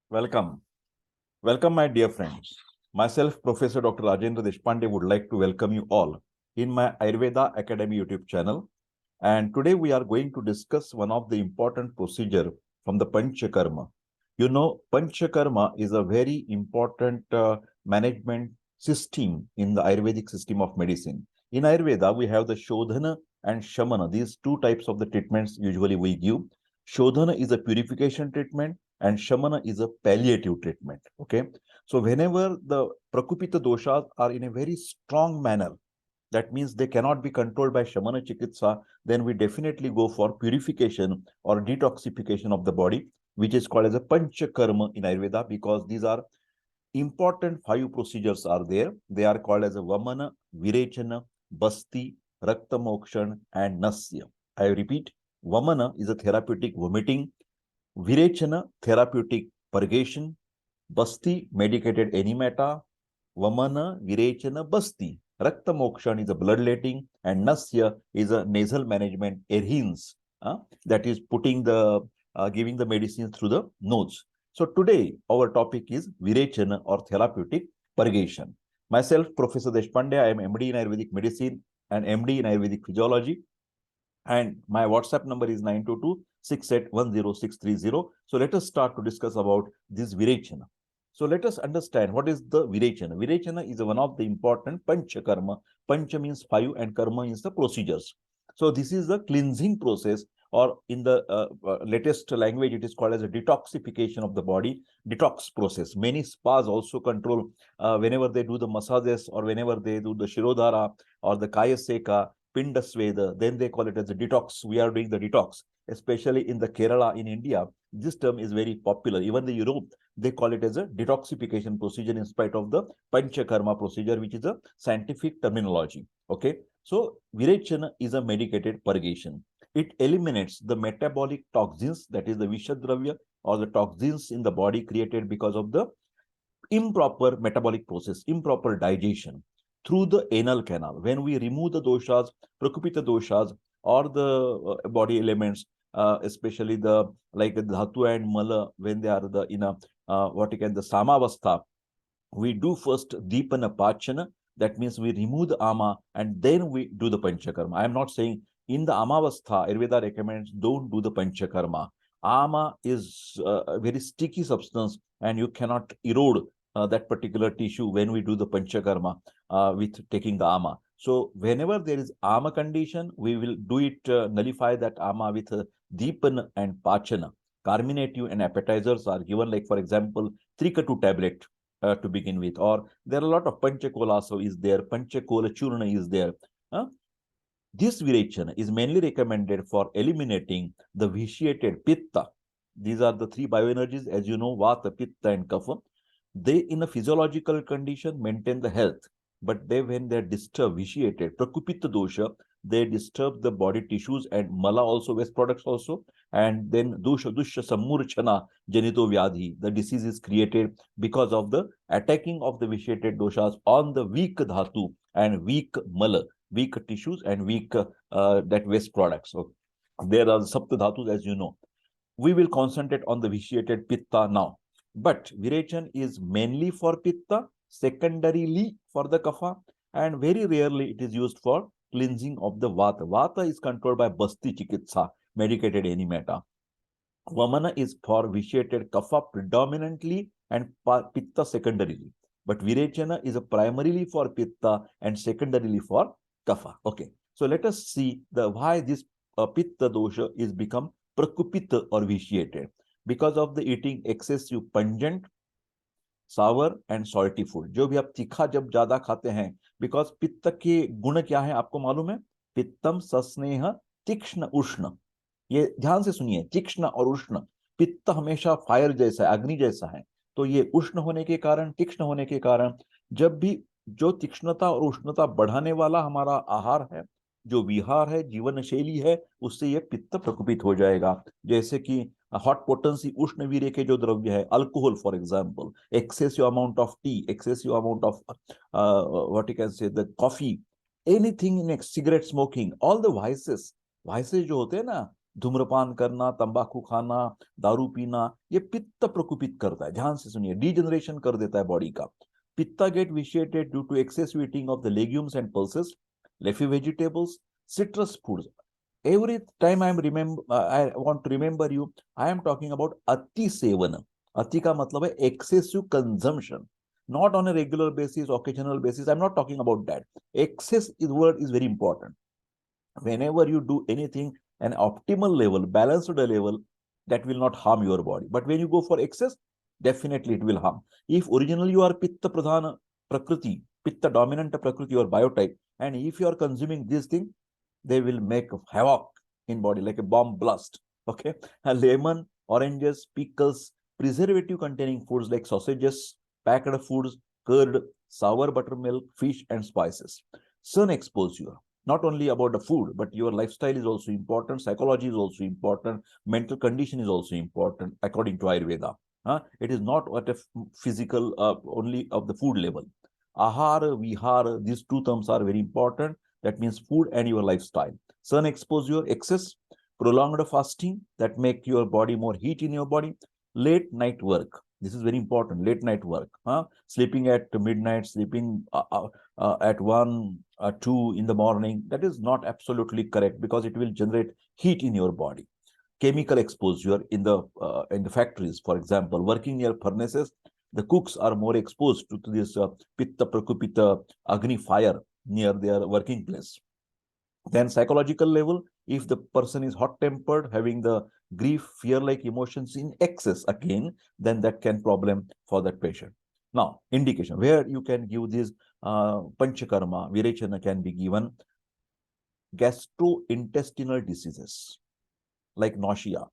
Welcome. Welcome, my dear friends. Myself, Professor Dr. Rajendra Deshpande, would like to welcome you all in my Ayurveda Academy YouTube channel. And today we are going to discuss one of the important procedure from the Panchakarma. You know, Panchakarma is a very important management system in the Ayurvedic system of medicine. In Ayurveda, we have the Shodhana and Shamana. These two types of the treatments usually we give. Shodhana is a purification treatment and Shamana is a palliative treatment. Okay. So whenever the Prakupita doshas are in a very strong manner, that means they cannot be controlled by Shamana Chikitsa, then we definitely go for purification or detoxification of the body, which is called as a Panchakarma in Ayurveda, because these are important 5 procedures are there. They are called as a Vamana, Virechana, Basti, Rakta Mokshan, and Nasya. I repeat, Vamana is a therapeutic vomiting, Virechana, therapeutic purgation, Basti, medicated enemata, Vamana, Virechana, Basti. Rakta Mokshan is a bloodletting, and Nasya is a nasal management, adherence, that is putting the giving the medicine through the nose. So today our topic is Virechana or therapeutic purgation. Myself, Professor Deshpande, I am MD in Ayurvedic medicine and MD in Ayurvedic physiology. And my WhatsApp number is 922-6810630. So let us start to discuss about this Virechana. So let us understand what is the Virechana. Virechana is one of the important Panchakarma. Pancha means 5 and Karma means the procedures. So this is the cleansing process, or in the latest language, it is called as a detoxification of the body, detox process. Many spas also control whenever they do the massages or whenever they do the Shirodhara or the Kaya Seka, Pinda Sweda, then they call it as a detox. We are doing the detox, especially in the Kerala in India. This term is very popular. Even the Europe, they call it as a detoxification procedure in spite of the Panchakarma procedure, which is a scientific terminology. Okay. So Virechana is a medicated purgation. It eliminates the metabolic toxins, that is the Vishadravya or the toxins in the body created because of the improper metabolic process, improper digestion through the anal canal. When we remove the doshas, Prakupita doshas, or the body elements, especially the like dhatu and mala, when they are the in a the samavastha, we do first deepana pachana. That means we remove the ama and then we do the panchakarma. I am not saying in the amavastha, Ayurveda recommends don't do the panchakarma. Ama is a very sticky substance and you cannot erode that particular tissue when we do the panchakarma with taking the ama. So whenever there is ama condition, we will do it, nullify that ama with deepana and pachana. Carminative and appetizers are given, like for example, Trikatu tablet to begin with, or there are a lot of Panchakola also is there, Panchakola Churna is there. This Virechana is mainly recommended for eliminating the vitiated Pitta. These are the 3 bioenergies, as you know, Vata, Pitta, and Kapha. They, in a physiological condition, maintain the health, but they, when they're disturbed, vitiated, Prakupita dosha, they disturb the body tissues and mala also, waste products also, and then dosha, dusha, samurchana, janito vyadhi, the disease is created because of the attacking of the vitiated doshas on the weak dhatu and weak mala, weak tissues and weak that waste products. So there are sapta dhatus, as you know. We will concentrate on the vitiated pitta now. But Virechan is mainly for pitta, secondarily for the kapha, and very rarely it is used for cleansing of the vata. Vata is controlled by basti chikitsa, medicated enemata. Vamana is for vitiated kapha predominantly and pitta secondarily. But Virechana is a primarily for pitta and secondarily for kapha. Okay. So let us see the why this pitta dosha is become prakupita or vitiated. Because of the eating excessive pungent, sour and salty food. जो भी आप तीखा जब ज्यादा खाते हैं, because पित्त के गुण क्या है आपको मालूम है? पित्तम सस्नेह तीक्ष्ण उष्ण. ये ध्यान से सुनिए, तीक्ष्ण और उष्ण. पित्त हमेशा फायर जैसा है, अग्नि जैसा है. तो ये उष्ण होने के कारण, तीक्ष्ण होने के कारण, जब भी जो तीक्ष्णता और उष्णता बढ़ाने वाला हमारा आहार है, जो विहार है, जीवन शैली है, उससे ये पित्त प्रकोपित हो जाएगा. जैसे कि हॉट पोटेंसी, उष्ण वीर्य के जो द्रव्य है, alcohol for example, excessive amount of tea, excessive amount of what you can say, the coffee, anything in cigarette smoking, all the vices जो होते हैं ना, धूम्रपान करना, तंबाकू खाना, दारू पीना, ये पित्त प्रकोपित करता है। ध्यान से सुनिए, डीजनरेशन कर देता है बॉडी का। Pitta get vitiated due to excessive eating of the legumes and pulses, leafy vegetables, citrus foods. Every time I want to remember you, I am talking about ati sevana. Ati का मतलब है excessive consumption, not on a regular basis, occasional basis. I'm not talking about that. Excess is word is very important. Whenever you do anything an optimal level, balanced level, that will not harm your body. But when you go for excess, definitely it will harm. If originally you are pitta pradhana prakriti, pitta dominant prakriti or biotype, and if you are consuming this thing, they will make havoc in body like a bomb blast. Okay, a lemon, oranges, pickles, preservative containing foods like sausages, packed foods, curd, sour buttermilk, fish, and spices. Sun exposure, not only about the food, but your lifestyle is also important, psychology is also important, mental condition is also important according to Ayurveda. It is not at a physical only of the food level. Ahara, vihara, these two terms are very important. That means food and your lifestyle. Sun exposure, excess, prolonged fasting that make your body more heat in your body. Late night work, this is very important. Late night work, sleeping at midnight, sleeping at 1 or 2 in the morning, that is not absolutely correct, because it will generate heat in your body. Chemical exposure in the factories, for example, working near furnaces, the cooks are more exposed to this pitta prakupita agni fire near their working place. Then psychological level, if the person is hot tempered, having the grief, fear like emotions in excess again, then that can problem for that patient. Now, indication where you can give this panchakarma virechana can be given. Gastrointestinal diseases like nausea,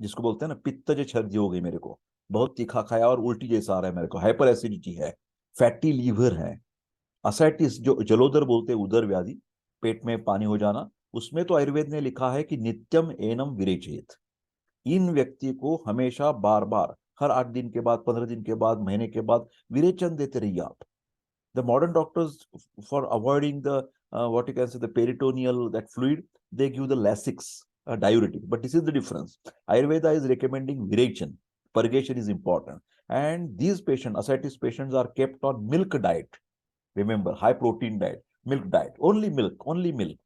जिसको बोलते हैं ना पित्त जो छर्दी हो गई, मेरे को बहुत तीखा खाया और उल्टी जैसा आ रहा है, मेरे को हाइपर एसिडिटी है, फैटी लीवर है, असाइटिस जो जलोदर बोलते हैं, उदर व्याधि, पेट में पानी हो जाना, उसमें तो आयुर्वेद ने लिखा है कि नित्यम एनम विरेचेत। इन व्यक्ति को हमेशा बार बार हर 8 दिन के बाद, 15 दिन के बाद, महीने के बाद विरेचन देते रहिए आप। The modern doctors, for avoiding the what you can say the peritoneal that fluid, they give the Lasix, diuretic. But this is the difference. Ayurveda is recommending virechana. Purgation is important, and these patients, ascites patients, are kept on milk diet. Remember, high protein diet, milk diet, only milk, only milk.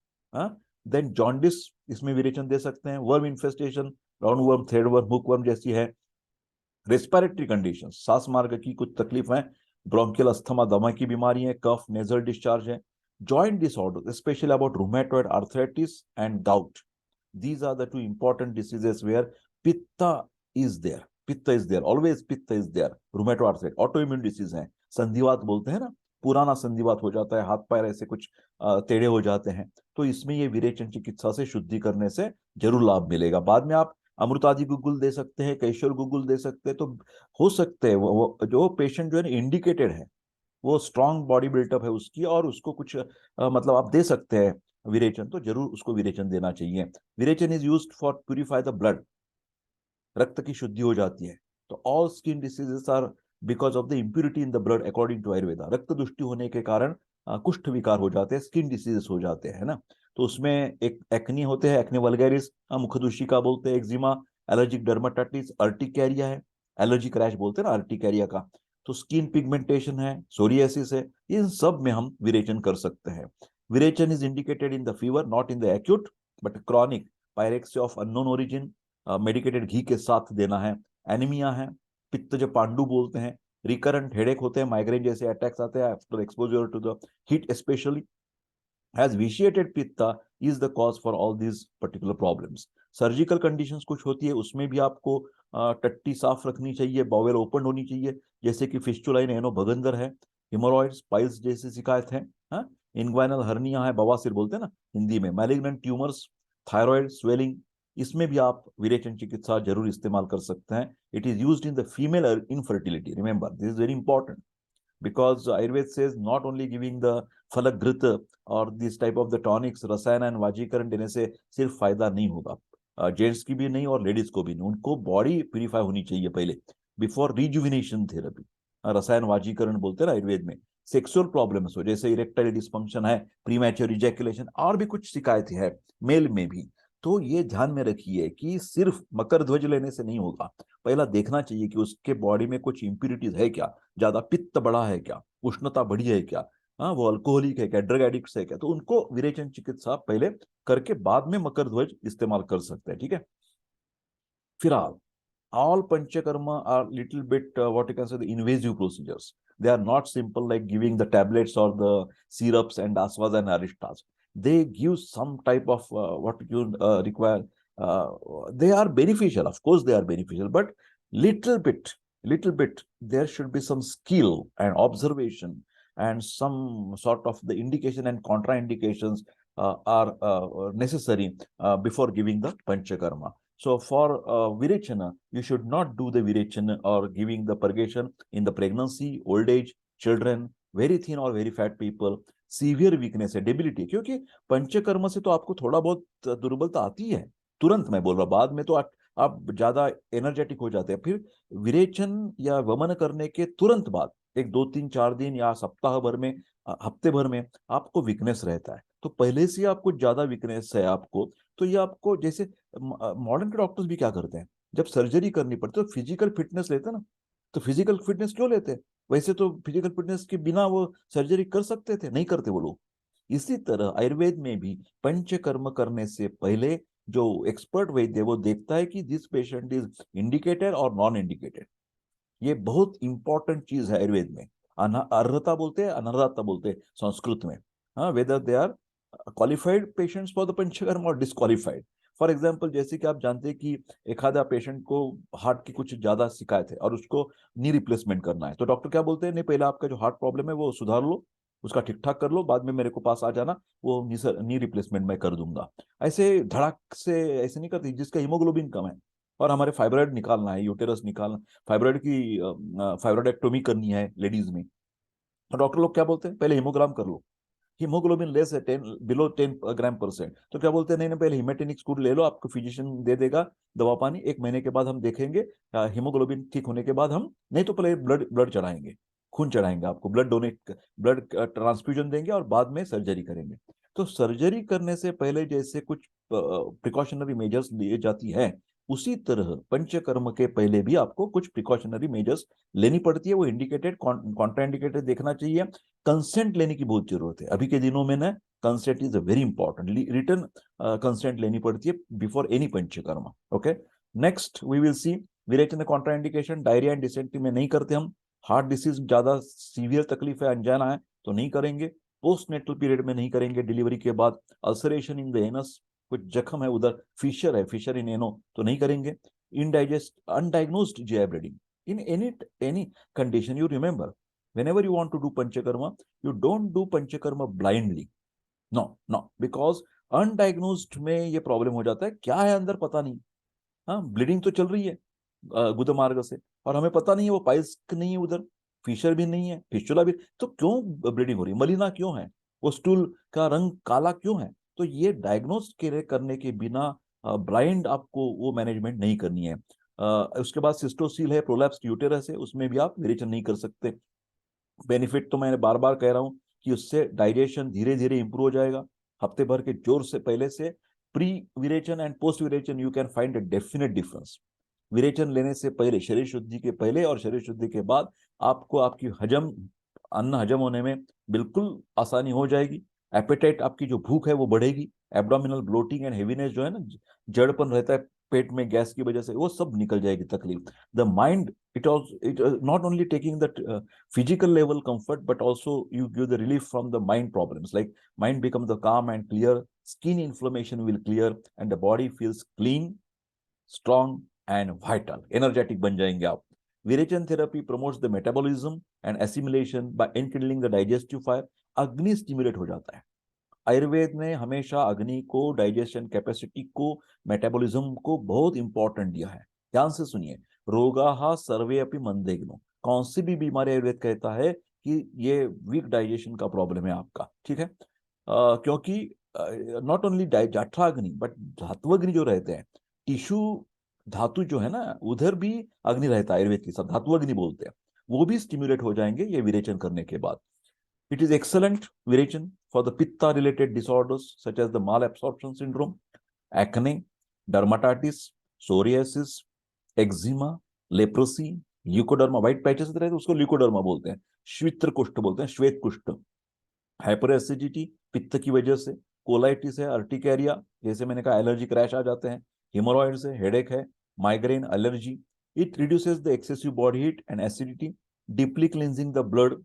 Then jaundice, इसमें विरेचन दे सकते हैं. Worm infestation, roundworm, threadworm, hookworm जैसी है. Respiratory conditions, सांस मार्ग की कुछ तकलीफ है, ब्रोंकियल अस्थमा, दमा की बीमारी है, कफ, नेजल डिस्चार्ज है, joint disorders, especially about rheumatoid arthritis and gout. These are the two important diseases where pitta is there. Pitta is there, always pitta is there. Rheumatoid arthritis, autoimmune disease है, संधिवात बोलते हैं ना, पुराना संधिवात हो जाता है, हाथ पैर ऐसे कुछ टेढ़े हो जाते हैं, तो इसमें ये विरेचन चिकित्सा से शुद्धि करने से जरूर लाभ मिलेगा। बाद में आप अमृतादि गुगुल दे सकते हैं, केशर गुगुल दे सकते हैं, तो हो सकते हैं वो जो पेशेंट जो है इंडिकेटेड है, वो स्ट्रांग बॉडी बिल्टअप है उसकी, और उसको कुछ मतलब आप दे सकते हैं विरेचन, तो जरूर उसको विरेचन देना चाहिए। Virechana is used for purify the blood, रक्त की शुद्धि हो जाती है। तो all skin diseases are because of the impurity in the blood according to Ayurveda. रक्त दुष्टि होने के कारण कुष्ठ विकार हो जाते हैं, स्किन डिसीजेस हो जाते हैं ना। तो उसमें एक एक्नी होते हैं, एक्ने वल्गैरिस, मुखदुषिका बोलते हैं, एक्जिमा, एलर्जिक डर्माटाइटिस, अर्टिकेरिया है, एलर्जिक रैश बोलते हैं ना अर्टिकेरिया का, तो स्किन पिगमेंटेशन है, सोरियासिस है, इन सब में हम विरेचन कर सकते हैं। Virechana is indicated in the fever, not in the acute but chronic pyrexia of unknown origin, medicated ghee के साथ देना है। एनीमिया है, पित्त जो पांडु बोलते हैं, रिकरेंट हेडेक होते हैं, माइग्रेन जैसे अटैक्स आते हैं after exposure to the heat specially, has vitiated pitta is the cause for all these particular problems. Surgical conditions कुछ होती है, उसमें भी आपको टट्टी साफ रखनी चाहिए, बावेल ओपन होनी चाहिए, जैसे कि फिस्टुलाइन एनो भगंदर है, हिमोरॉइड्स, पाइल्स जैसी शिकायत है, इंग्वाइनल हर्निया है, बवासीर बोलते हैं ना हिंदी में, मैलिग्नेंट ट्यूमर्स, थायराइड स्वेलिंग, इसमें भी आप विरेचन चिकित्सा जरूर इस्तेमाल कर सकते हैं। It is used in the female infertility, remember this is very important, because Ayurveda says not only giving the फलघृत और this type of the tonics, रसायन एंड वाजीकरण देने से सिर्फ फायदा नहीं होगा, जेंट्स की भी नहीं और लेडीज को भी नहीं, उनको बॉडी प्यूरिफाई होनी चाहिए पहले बिफोर रिजुविनेशन थेरेपी। रसायन वाजीकरण बोलते हैं ना आयुर्वेद में। सेक्सुअल प्रॉब्लम्स हो, जैसे इरेक्टाइल डिस्फंक्शन है, प्रीमैच्योर इजैकुलेशन, और भी कुछ शिकायतें हैं मेल में भी, तो ये ध्यान में रखिए कि सिर्फ मकर ध्वज लेने से नहीं होगा, पहला देखना चाहिए कि उसके बॉडी में कुछ इंप्यूरिटीज है क्या, ज्यादा पित्त बढ़ा है क्या, उष्णता बढ़ी है क्या, हाँ वो अल्कोहलिक है क्या, ड्रग एडिक्ट है क्या, तो उनको विरेचन चिकित्सा पहले करके बाद में मकर ध्वज इस्तेमाल कर सकते हैं, ठीक है। फिलहाल all panchakarma are little bit what you can say the invasive procedures. They are not simple like giving the tablets or the syrups and aswas and aristas. They give some type of what you require. They are beneficial, of course they are beneficial, but little bit there should be some skill and observation and some sort of the indication and contraindications are necessary before giving the panchakarma. So for Virechana, you should not do the Virechana or giving the purgation in the pregnancy, old age, children, very thin or very fat people, severe weakness है, debility, क्योंकि पंचकर्म से तो आपको थोड़ा बहुत दुर्बलता आती है, तुरंत मैं बोल रहा हूँ, बाद में तो आप ज्यादा एनर्जेटिक हो जाते हैं। फिर विरेचन या वमन करने के तुरंत बाद एक 2 3 4 दिन या सप्ताह भर में हफ्ते भर में आपको वीकनेस रहता है, तो पहले से आपको ज्यादा वीकनेस है आपको, तो ये आपको जैसे मॉडर्न के डॉक्टर्स भी क्या करते हैं, जब सर्जरी करनी पड़ती है तो फिजिकल फिटनेस लेते हैं ना, तो फिजिकल फिटनेस क्यों लेते हैं, वैसे तो फिजिकल फिटनेस के बिना वो सर्जरी कर सकते थे, नहीं करते वो लोग। इसी तरह आयुर्वेद में भी पंचकर्म करने से पहले जो एक्सपर्ट वैद्य है वो देखता है कि दिस पेशेंट इज इंडिकेटेड और नॉन इंडिकेटेड। ये बहुत इंपॉर्टेंट चीज है आयुर्वेद में। अर्हता बोलते हैं, अनर्हता बोलते हैं संस्कृत में, हाँ, whether they are qualified patients for the panchakarma और डिस्क्वालिफाइड। फॉर एग्जाम्पल जैसे कि आप जानते हैं कि एक आधा पेशेंट को हार्ट की कुछ ज्यादा शिकायत है और उसको नी रिप्लेसमेंट करना है, तो डॉक्टर क्या बोलते हैं, नहीं पहले आपका जो हार्ट प्रॉब्लम है वो सुधार लो, उसका ठीक ठाक कर लो, बाद में मेरे को पास आ जाना, वो नी रिप्लेसमेंट मैं कर दूंगा। ऐसे धड़ाक से ऐसे नहीं करती, जिसका हीमोग्लोबिन कम है और हमारे फाइब्रॉइड निकालना है, यूटेरस निकालना, फाइब्रॉइड की फाइब्रॉइडेक्टोमी करनी है लेडीज में, तो डॉक्टर लोग क्या बोलते हैं, पहले हीमोग्राम कर लो, हीमोग्लोबिन लेस है 10 बिलो 10 ग्राम%, तो क्या बोलते हैं, नहीं नहीं पहले हिमेटेनिक स्कूट ले लो, आपको फिजिशियन दे देगा दवा पानी, 1 महीने के बाद हम देखेंगे हीमोग्लोबिन ठीक होने के बाद हम, नहीं तो पहले ब्लड ब्लड चढ़ाएंगे, खून चढ़ाएंगे आपको, ब्लड डोनेट, ब्लड ट्रांसफ्यूजन देंगे और बाद में सर्जरी करेंगे। तो सर्जरी करने से पहले जैसे कुछ प्रिकॉशनरी मेजर्स लिए जाती है, उसी तरह पंचकर्म के पहले भी आपको कुछ प्रिकॉशनरी मेजर्स लेनी पड़ती है, वो इंडिकेटेड कॉन्ट्रा इंडिकेटेड देखना चाहिए। कंसेंट लेने की बहुत जरूरत है अभी के दिनों में ना, consent is a very important, written consent लेनी पड़ती है before any panchakarma. Okay, next we will see virechana contraindication, diarrhoea and dysentery में नहीं करते हम, हार्ट डिसीज ज्यादा सीवियर तकलीफ है, अनजाना है तो नहीं करेंगे, पोस्ट नेटल पीरियड में नहीं करेंगे, डिलीवरी के बाद अल्सरेशन इन द एनस, कुछ जख्म है उधर, फिशर है, फिशर इन एनो, तो नहीं करेंगे, indigest undiagnosed GI bleeding in any condition, you remember whenever you want to do panchakarma, you don't do panchakarma blindly, no no, because undiagnosed में ये प्रॉब्लम हो जाता है, क्या है अंदर पता नहीं, हाँ ब्लीडिंग तो चल रही है गुदा मार्ग से और हमें पता नहीं है, वो पाइल्स नहीं है उधर, फिशर भी नहीं है, फिस्टुला भी, तो क्यों ब्लीडिंग हो रही है, मलिना क्यों है, वो स्टूल का रंग काला क्यों है, तो ये डायग्नोस करने के बिना ब्लाइंड आपको वो मैनेजमेंट नहीं करनी है। उसके बाद सिस्टोसील है, प्रोलैप्स यूटेरस है, उसमें भी आप विरेचन नहीं कर सकते। बेनिफिट तो मैंने बार बार कह रहा हूं कि उससे डाइजेशन धीरे धीरे इंप्रूव हो जाएगा, हफ्ते भर के जोर से पहले से, pre virechana and post virechana you can find a definite difference. विरेचन लेने से पहले, शरीर शुद्धि के पहले और शरीर शुद्धि के बाद आपको आपकी हजम, अन्न हजम होने में बिल्कुल आसानी हो जाएगी, एपेटाइट आपकी जो भूख है वो बढ़ेगी, एब्डोमिनल ब्लोटिंग एंड हेवीनेस जो है ना, जड़पन रहता है पेट में गैस की वजह से, वो सब निकल जाएगी तकलीफ। The mind, it not only taking that physical level comfort, but also you give the relief from the mind problems, like mind becomes the calm and clear, skin inflammation will clear and the body feels clean, strong and vital, energetic बन जाएंगे आप। विरेचन therapy promotes the metabolism and assimilation by enkindling the digestive fire, अग्नि stimulate हो जाता है। आयुर्वेद ने हमेशा अग्नि को, डाइजेशन कैपेसिटी को, मेटाबॉलिज्म को बहुत इंपॉर्टेंट दिया है। ध्यान से सुनिए, रोगाः सर्वे अपि मंदेग्नो, कौन सी भी बीमारी आयुर्वेद कहता है कि ये वीक डाइजेशन का प्रॉब्लम है आपका, ठीक है, क्योंकि नॉट ओनली जठराग्नि बट धात्वग्नि जो रहते हैं, टिश्यू धातु जो है ना, उधर भी अग्नि रहता है, आयुर्वेद के साथ धातुअग्नि बोलते हैं, वो भी स्टिम्युलेट हो जाएंगे ये विरेचन करने के बाद। It is excellent viration for the pitta related disorders such as the malabsorption syndrome, acne, dermatitis, psoriasis, eczema, leprosy, leucoderma, white patches रहे तो उसको ल्यूकोडर्मा बोलते हैं, श्वेत कुष्ठ बोलते हैं, श्वेत कुष्ठ, हाइपर एसिडिटी पित्त की वजह से, कोलाइटिस है, अर्टिकेरिया, जैसे मैंने कहा एलर्जिक रैश आ जाते हैं, हिमोरॉइड्स है, हेडेक है, migraine, allergy. It reduces the excessive body heat and acidity, deeply cleansing the blood,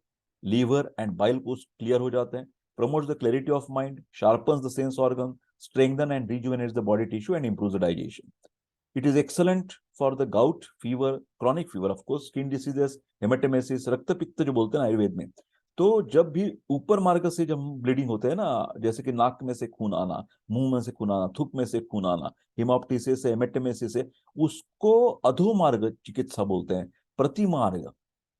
liver and bile को क्लियर हो जाते हैं, promotes the clarity of mind, sharpens the sense organ, strengthen and rejuvenates the body tissue and improves the digestion. It is excellent for the gout, fever, chronic fever, of course, skin diseases, हेमेटेमेसिस, रक्त पित्त जो बोलते हैं ना आयुर्वेद में। तो जब भी ऊपर मार्ग से जब ब्लीडिंग होते हैं ना, जैसे कि नाक में से खून आना, मुंह में से खून आना, थूक में से खून आना, हिमोप्टिसिस है, हेमेटेमेसिस है, उसको अधोमार्ग चिकित्सा बोलते हैं, प्रतिमार्ग।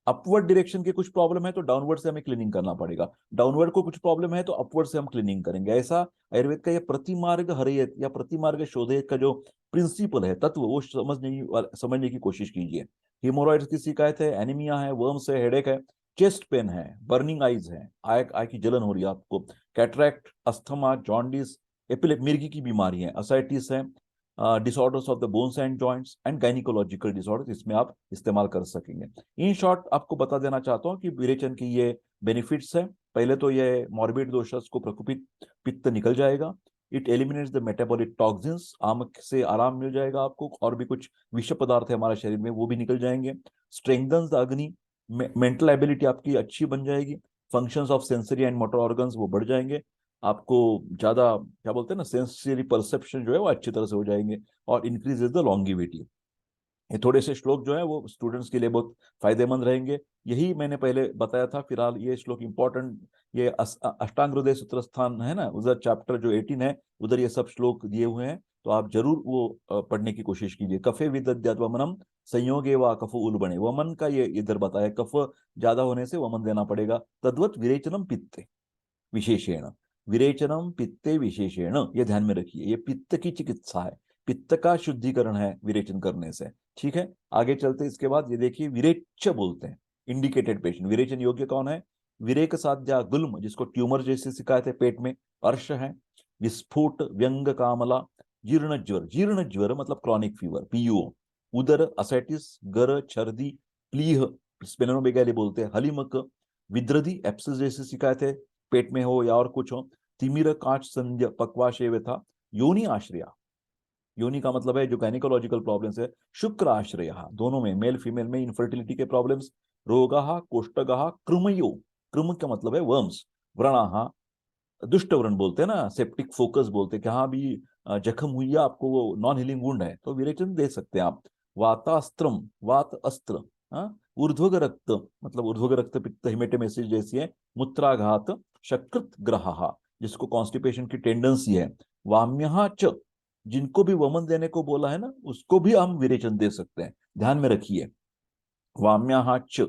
अपवर्ड डायरेक्शन की कुछ प्रॉब्लम है तो डाउनवर्ड से हमें क्लीनिंग करना पड़ेगा, डाउनवर्ड को कुछ प्रॉब्लम है तो अपवर्ड से हम क्लीनिंग करेंगे। ऐसा आयुर्वेद का ये प्रतिमार्ग हरयत या प्रतिमार्ग शोधयत का जो प्रिंसिपल है, तत्व, वो समझने की कोशिश कीजिए। हिमोरॉइड्स की शिकायत है, एनीमिया है, वर्म्स है, हेडेक है, चेस्ट पेन है, बर्निंग आईज है, आय की जलन हो रही है आपको, कैटरैक्ट, अस्थमा, जॉन्डिस, मिर्गी की बीमारी है, असाइटिस है, disorders of the bones and joints and gynaecological disorders, इसमें आप इस्तेमाल कर सकेंगे। इन शॉर्ट आपको बता देना चाहता हूँ कि विरेचन की ये बेनिफिट्स है। पहले तो ये मॉर्बिड दोषस को प्रकोपित पित्त निकल जाएगा, it eliminates the metabolic toxins, आम से आराम मिल जाएगा आपको, और भी कुछ विष पदार्थ है हमारे शरीर में वो भी निकल जाएंगे, स्ट्रेंथन्स द अग्नि, मेंटल एबिलिटी आपकी अच्छी बन जाएगी, functions of sensory and motor organs वो बढ़ जाएंगे, आपको ज्यादा क्या बोलते हैं ना सेंसरी परसेप्शन जो है वो अच्छी तरह से हो जाएंगे, और इंक्रीजेज द लॉन्गिविटी। ये थोड़े से श्लोक जो है वो स्टूडेंट्स के लिए बहुत फायदेमंद रहेंगे, यही मैंने पहले बताया था। फिलहाल ये श्लोक इंपॉर्टेंट, ये अष्टांग हृदय सूत्र स्थान है ना, उधर चैप्टर जो 18 है उधर ये सब श्लोक दिए हुए हैं, तो आप जरूर वो पढ़ने की कोशिश कीजिए। कफे विदद्यात् वमनम संयोगे व कफ उलबणे, वमन का ये इधर बताया, कफ ज्यादा होने से वमन देना पड़ेगा। तद्वत विरेचनम पित्ते विशेषेण, विरेचनम पित्ते विशेषेण, ये ध्यान में रखिए, ये पित्त की चिकित्सा है, पित्त का शुद्धिकरण है विरेचन करने से। ठीक है, आगे चलते इसके बाद ये देखिए, विरेच्य बोलते हैं इंडिकेटेड पेशेंट, विरेचन योग्य कौन है? विरेक साध्या गुल्म, जिसको ट्यूमर जैसी शिकायत है पेट में, अर्श है, विस्फोट, व्यंग कामला, जीर्ण ज्वर, जीर्ण ज्वर मतलब क्रॉनिक फीवर, पीयूओ, उदर, असाइटिस, गर, छर्दी, प्लीह, स्पेनोमेगाली बोलते हैं, हलिमक, विद्रदी, एप्सिस जैसी शिकायत है पेट में हो या और कुछ हो, तिमिर, कांच संध्य, पक्वाशय व्यथा, योनि आश्रया, योनि का मतलब है जो गायनिकोलॉजिकल प्रॉब्लम्स है, शुक्र आश्रय, दोनों में मेल फीमेल में इनफर्टिलिटी के प्रॉब्लम्स, रोगा, कोष्ठगा, कृमयो, कृम का मतलब है वर्म्स, व्रणा, दुष्ट व्रण बोलते हैं ना, सेप्टिक फोकस बोलते हैं, कि हाँ भी जख्म हुई है आपको, वो नॉन हीलिंग वुंड है तो विरेचन दे सकते हैं आप। वातास्त्रम, वात अस्त्र, ऊर्ध्वग रक्त मतलब ऊर्ध्वग रक्त पित्त हिमेटेमेसिस जैसी है, मूत्राघात, शकृत ग्रह, जिसको कॉन्स्टिपेशन की टेंडेंसी है, वाम्यहा च, जिनको भी वमन देने को बोला है ना उसको भी हम विरेचन दे सकते हैं, ध्यान में रखिए, वाम्याहाच,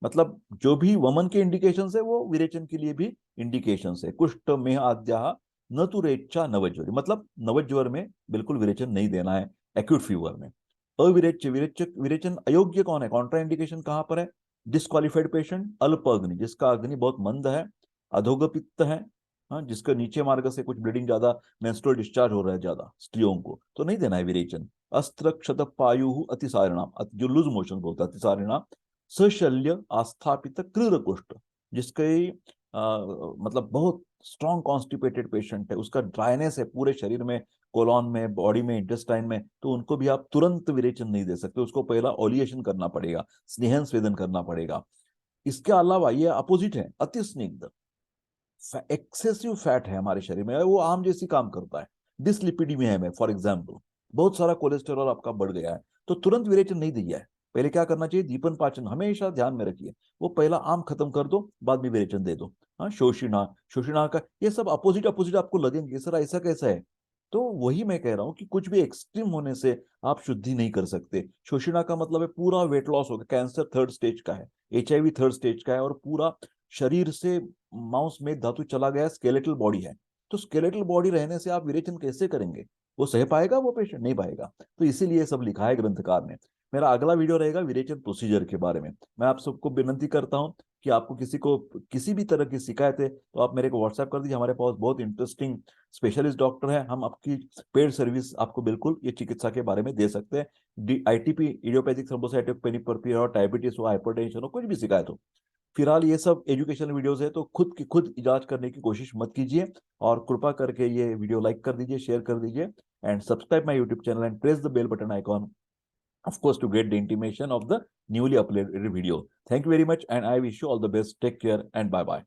मतलब जो भी वमन के इंडिकेशन है वो विरेचन के लिए भी इंडिकेशन है। कुष्ठ में आद्या न तो रेच्छा नवज्वर, मतलब नवज्वर में बिल्कुल विरेचन नहीं देना है, एक्यूट फीवर में। अविरेच्य, विरेचन अयोग्य कौन है, कॉन्ट्रा इंडिकेशन कहां पर है? डिस्क्वालिफाइड पेशेंट, अल्प अग्नि, जिसका अग्नि बहुत मंद है, अधोग पित्त है, हाँ, जिसका नीचे मार्ग से कुछ ब्लीडिंग ज्यादा, मेंस्ट्रुअल डिस्चार्ज हो रहा है ज्यादा स्त्रियों को, तो नहीं देना है विरेचन। अस्त्र क्षत पायु अतिसारिणाम, जो लूज मोशन बोलता है अतिसारिणाम, सशल्य आस्थापित क्रूर कुष्ठ, जिसके मतलब बहुत स्ट्रॉन्ग कॉन्स्टिपेटेड पेशेंट है, उसका ड्राइनेस है पूरे शरीर में, कोलॉन में, बॉडी में, इंटेस्टाइन में, तो उनको भी आप तुरंत विरेचन नहीं दे सकते, उसको पहला ओलिएशन करना पड़ेगा, स्नेहन स्वेदन करना पड़ेगा। इसके अलावा ये अपोजिट है, अति स्निग्ध, एक्सेसिव फैट है हमारे शरीर में, वो आम जैसी काम करता है, डिसलिपिडीमिया है फॉर एग्जाम्पल, बहुत सारा कोलेस्टेरॉल आपका बढ़ गया है, तो तुरंत विरेचन नहीं दिया है, पहले क्या करना चाहिए, दीपन पाचन हमेशा ध्यान में रखिए, वो पहला आम खत्म कर दो, बाद में विरेचन दे दो। हाँ, शोषिणा, शोषिणा का ये सब अपोजिट अपोजिट आपको लगेंगे, सर ऐसा कैसा है, तो वही मैं कह रहा हूँ कि कुछ भी एक्सट्रीम होने से आप शुद्धि नहीं कर सकते। शोषिणा का मतलब है पूरा वेट लॉस हो गया, कैंसर थर्ड स्टेज का है, HIV थर्ड स्टेज का है, और पूरा शरीर से मांस में धातु चला गया, स्केलेटल बॉडी है, तो स्केलेटल बॉडी रहने से आप विरेचन कैसे करेंगे, वो सह पाएगा वो पेशेंट? नहीं पाएगा। तो इसीलिए सब लिखा है ग्रंथकार ने। मेरा अगला वीडियो रहेगा विरेचन प्रोसीजर के बारे में। मैं आप सबको विनंती करता हूं कि आपको किसी को किसी भी तरह की शिकायत है तो आप मेरे को व्हाट्सएप कर दीजिए। हमारे पास बहुत इंटरेस्टिंग स्पेशलिस्ट डॉक्टर हैं, हम आपकी पेड सर्विस आपको बिल्कुल ये चिकित्सा के बारे में दे सकते हैं। आईटीपी, इडियोपैथिक थ्रोम्बोसाइटोपेनिक हो, डायबिटीज हो, हाइपरटेंशन हो, कुछ भी शिकायत हो। फिलहाल ये सब एजुकेशनल वीडियोस है, तो खुद की खुद इलाज करने की कोशिश मत कीजिए, और कृपा करके ये वीडियो लाइक कर दीजिए, शेयर कर दीजिए, and subscribe my YouTube channel and press the bell button icon, of course, to get the intimation of the newly uploaded video. Thank you very much, and I wish you all the best. Take care and bye bye.